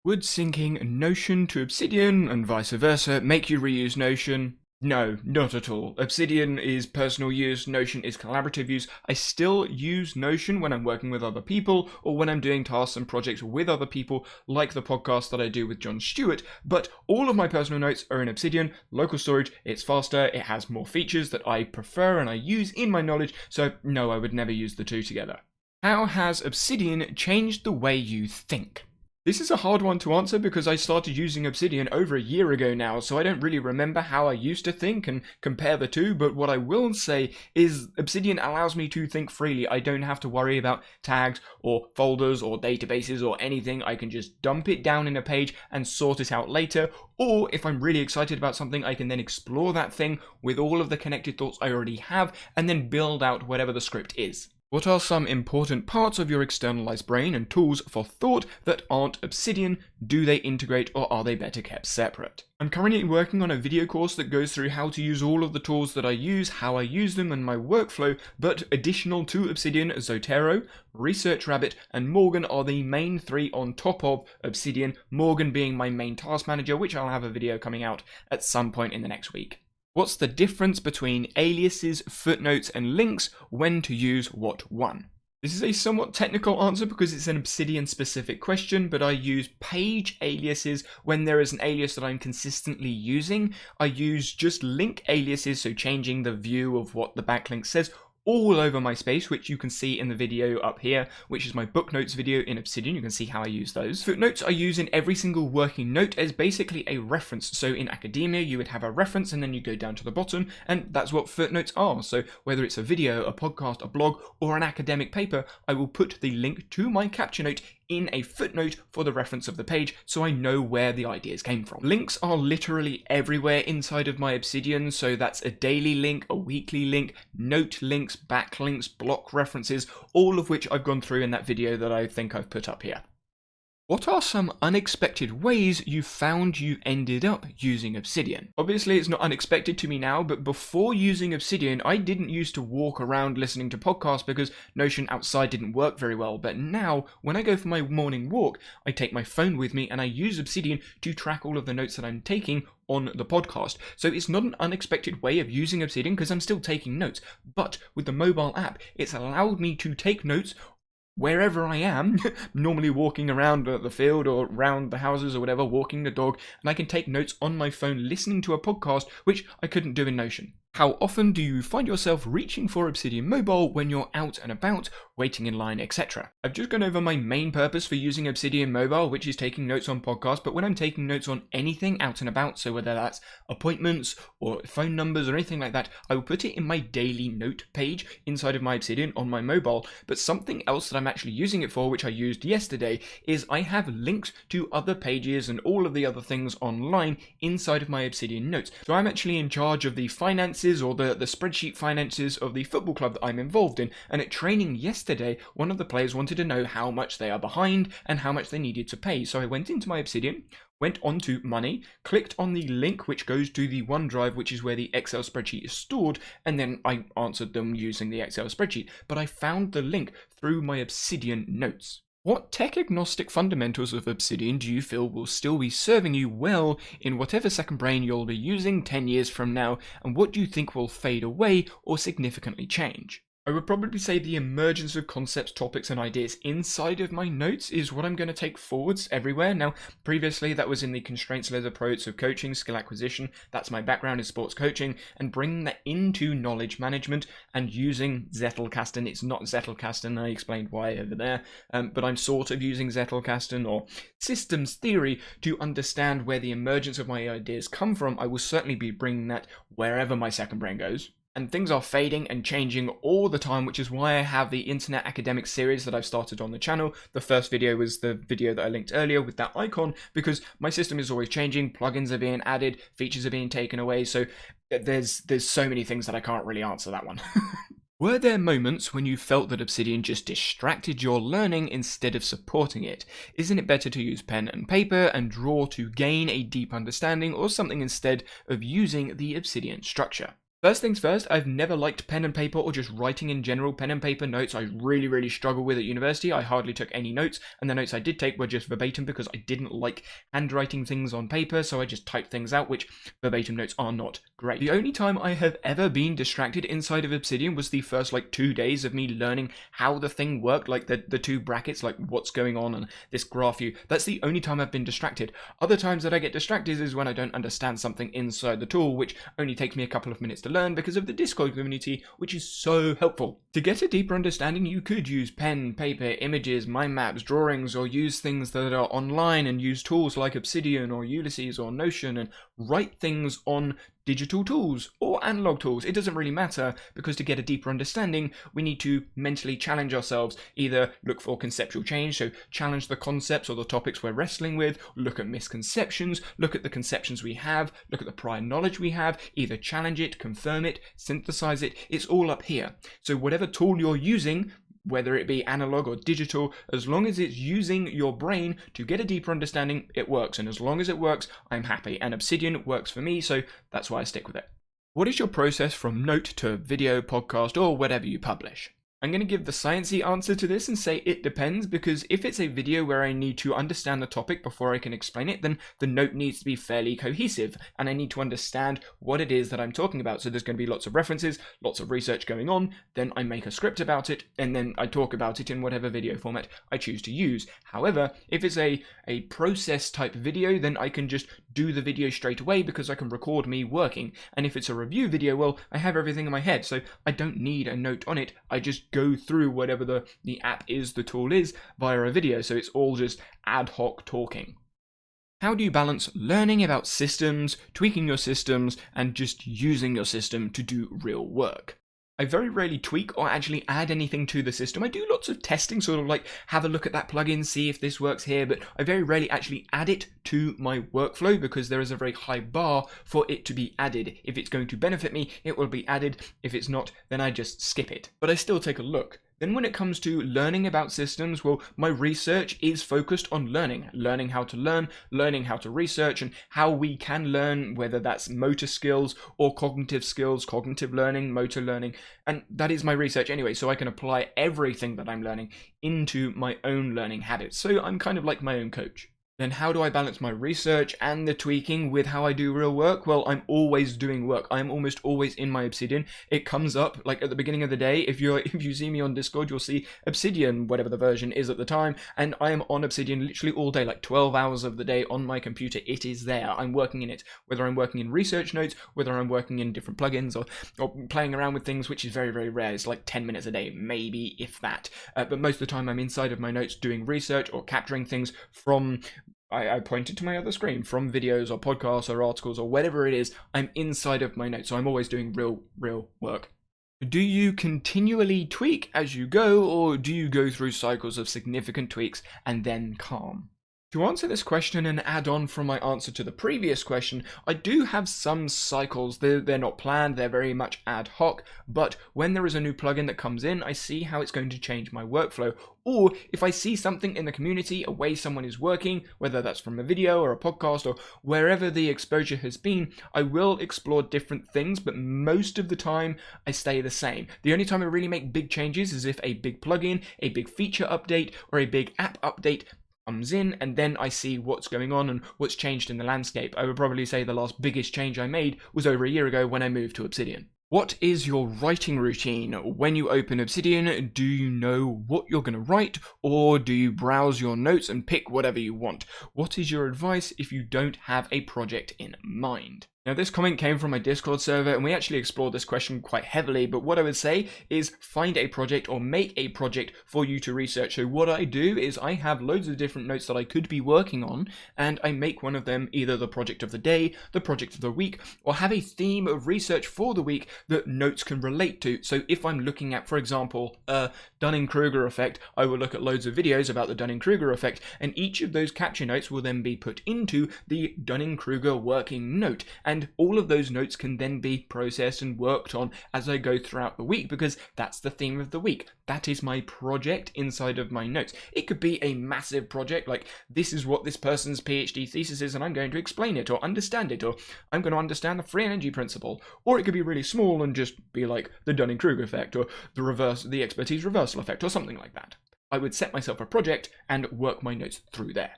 Would syncing Notion to Obsidian and vice versa make you reuse Notion? No, not at all. Obsidian is personal use, Notion is collaborative use. I still use Notion when I'm working with other people or when I'm doing tasks and projects with other people, like the podcast that I do with John Stewart, but all of my personal notes are in Obsidian, local storage, it's faster, it has more features that I prefer and I use in my knowledge, so no, I would never use the two together. How has Obsidian changed the way you think? This is a hard one to answer because I started using Obsidian over a year ago now, so I don't really remember how I used to think and compare the two, but what I will say is Obsidian allows me to think freely. I don't have to worry about tags or folders or databases or anything. I can just dump it down in a page and sort it out later, or if I'm really excited about something, I can then explore that thing with all of the connected thoughts I already have and then build out whatever the script is. What are some important parts of your externalized brain and tools for thought that aren't Obsidian? Do they integrate or are they better kept separate? I'm currently working on a video course that goes through how to use all of the tools that I use, how I use them and my workflow, but additional to Obsidian, Zotero, ResearchRabbit and Morgan are the main three on top of Obsidian, Morgan being my main task manager, which I'll have a video coming out at some point in the next week. What's the difference between aliases, footnotes, and links, when to use what one? This is a somewhat technical answer because it's an Obsidian specific question, but I use page aliases when there is an alias that I'm consistently using. I use just link aliases, so changing the view of what the backlink says, all over my space, which you can see in the video up here, which is my book notes video in Obsidian. You can see how I use those. Footnotes I use in every single working note as basically a reference. So in academia, you would have a reference and then you go down to the bottom, and that's what footnotes are. So whether it's a video, a podcast, a blog, or an academic paper, I will put the link to my capture note in a footnote for the reference of the page so I know where the ideas came from. Links are literally everywhere inside of my Obsidian, so that's a daily link, a weekly link, note links, backlinks, block references, all of which I've gone through in that video that I think I've put up here. What are some unexpected ways you found you ended up using Obsidian? Obviously, it's not unexpected to me now, but before using Obsidian, I didn't used to walk around listening to podcasts because Notion outside didn't work very well. But now, when I go for my morning walk, I take my phone with me and I use Obsidian to track all of the notes that I'm taking on the podcast. So it's not an unexpected way of using Obsidian because I'm still taking notes. But with the mobile app, it's allowed me to take notes wherever I am, normally walking around the field or around the houses or whatever, walking the dog, and I can take notes on my phone listening to a podcast, which I couldn't do in Notion. How often do you find yourself reaching for Obsidian Mobile when you're out and about, waiting in line, etc.? I've just gone over my main purpose for using Obsidian Mobile, which is taking notes on podcasts, but when I'm taking notes on anything out and about, so whether that's appointments or phone numbers or anything like that, I will put it in my daily note page inside of my Obsidian on my mobile. But something else that I'm actually using it for, which I used yesterday, is I have links to other pages and all of the other things online inside of my Obsidian notes. So I'm actually in charge of the finances or the spreadsheet finances of the football club that I'm involved in, and at training yesterday one of the players wanted to know how much they are behind and how much they needed to pay. So I went into my Obsidian, went onto money, clicked on the link which goes to the OneDrive, which is where the Excel spreadsheet is stored, and then I answered them using the Excel spreadsheet, but I found the link through my Obsidian notes. What tech-agnostic fundamentals of Obsidian do you feel will still be serving you well in whatever second brain you'll be using 10 years from now, and what do you think will fade away or significantly change? I would probably say the emergence of concepts, topics, and ideas inside of my notes is what I'm going to take forwards everywhere. Now, previously that was in the constraints-led approach of coaching, skill acquisition. That's my background in sports coaching, and bringing that into knowledge management and using Zettelkasten. It's not Zettelkasten, I explained why over there, but I'm sort of using Zettelkasten or systems theory to understand where the emergence of my ideas come from. I will certainly be bringing that wherever my second brain goes. And things are fading and changing all the time, which is why I have the Internet Academic series that I've started on the channel. The first video was the video that I linked earlier with that icon, because my system is always changing, plugins are being added, features are being taken away, so there's so many things that I can't really answer that one. Were there moments when you felt that Obsidian just distracted your learning instead of supporting it? Isn't it better to use pen and paper and draw to gain a deep understanding, or something instead of using the Obsidian structure? First things first, I've never liked pen and paper or just writing in general. Pen and paper notes I really struggle with at university. I hardly took any notes, and the notes I did take were just verbatim because I didn't like handwriting things on paper, so I just typed things out, which verbatim notes are not great. The only time I have ever been distracted inside of Obsidian was the first 2 days of me learning how the thing worked, like the two brackets, like what's going on and this graph view. That's the only time I've been distracted. Other times that I get distracted is when I don't understand something inside the tool, which only takes me a couple of minutes to learn because of the Discord community, which is so helpful. To get a deeper understanding, you could use pen, paper, images, mind maps, drawings, or use things that are online and use tools like Obsidian or Aliases or Notion and write things on digital tools or analog tools. It doesn't really matter, because to get a deeper understanding, we need to mentally challenge ourselves. Either look for conceptual change, so challenge the concepts or the topics we're wrestling with, look at misconceptions, look at the conceptions we have, look at the prior knowledge we have, either challenge it, confirm it, synthesize it. It's all up here. So whatever tool you're using, whether it be analog or digital, as long as it's using your brain to get a deeper understanding, it works. And as long as it works, I'm happy. And Obsidian works for me, so that's why I stick with it. What is your process from note to video, podcast, or whatever you publish? I'm going to give the sciencey answer to this and say it depends, because if it's a video where I need to understand the topic before I can explain it, then the note needs to be fairly cohesive and I need to understand what it is that I'm talking about. So there's going to be lots of references, lots of research going on, then I make a script about it, and then I talk about it in whatever video format I choose to use. However, if it's a process type video, then I can just do the video straight away because I can record me working. And if it's a review video, well, I have everything in my head, so I don't need a note on it. I just go through whatever the app is, the tool is, via a video, so it's all just ad hoc talking. How do you balance learning about systems, tweaking your systems, and just using your system to do real work? I very rarely tweak or actually add anything to the system. I do lots of testing, sort of like have a look at that plugin, see if this works here, but I very rarely actually add it to my workflow because there is a very high bar for it to be added. If it's going to benefit me, it will be added. If it's not, then I just skip it. But I still take a look. Then when it comes to learning about systems, well, my research is focused on learning how to learn, learning how to research, and how we can learn, whether that's motor skills or cognitive skills, cognitive learning, motor learning, and that is my research anyway, so I can apply everything that I'm learning into my own learning habits. So I'm kind of like my own coach. Then how do I balance my research and the tweaking with how I do real work? Well, I'm always doing work. I'm almost always in my Obsidian. It comes up like at the beginning of the day. If you see me on Discord, you'll see Obsidian, whatever the version is at the time, and I am on Obsidian literally all day, like 12 hours of the day on my computer. It is there. I'm working in it. Whether I'm working in research notes, whether I'm working in different plugins or playing around with things, which is very rare. It's like 10 minutes a day, maybe, if that. But most of the time I'm inside of my notes doing research or capturing things from... I pointed to my other screen, from videos or podcasts or articles or whatever it is. I'm inside of my notes, so I'm always doing real work. Do you continually tweak as you go, or do you go through cycles of significant tweaks and then calm? To answer this question and add on from my answer to the previous question, I do have some cycles. They're not planned, they're very much ad hoc, but when there is a new plugin that comes in, I see how it's going to change my workflow. Or if I see something in the community, a way someone is working, whether that's from a video or a podcast or wherever the exposure has been, I will explore different things, but most of the time I stay the same. The only time I really make big changes is if a big plugin, a big feature update, or a big app update comes in, and then I see what's going on and what's changed in the landscape. I would probably say the last biggest change I made was over a year ago when I moved to Obsidian. What is your writing routine? When you open Obsidian, do you know what you're going to write, or do you browse your notes and pick whatever you want? What is your advice if you don't have a project in mind? Now, this comment came from my Discord server, and we actually explored this question quite heavily, but what I would say is find a project or make a project for you to research. So what I do is I have loads of different notes that I could be working on, and I make one of them either the project of the day, the project of the week, or have a theme of research for the week that notes can relate to. So if I'm looking at, for example, Dunning-Kruger effect, I will look at loads of videos about the Dunning-Kruger effect, and each of those capture notes will then be put into the Dunning-Kruger working note. And And all of those notes can then be processed and worked on as I go throughout the week, because that's the theme of the week. That is my project inside of my notes. It could be a massive project, like this is what this person's PhD thesis is and I'm going to explain it or understand it, or I'm going to understand the free energy principle. Or it could be really small and just be like the Dunning-Kruger effect or the expertise reversal effect or something like that. I would set myself a project and work my notes through there.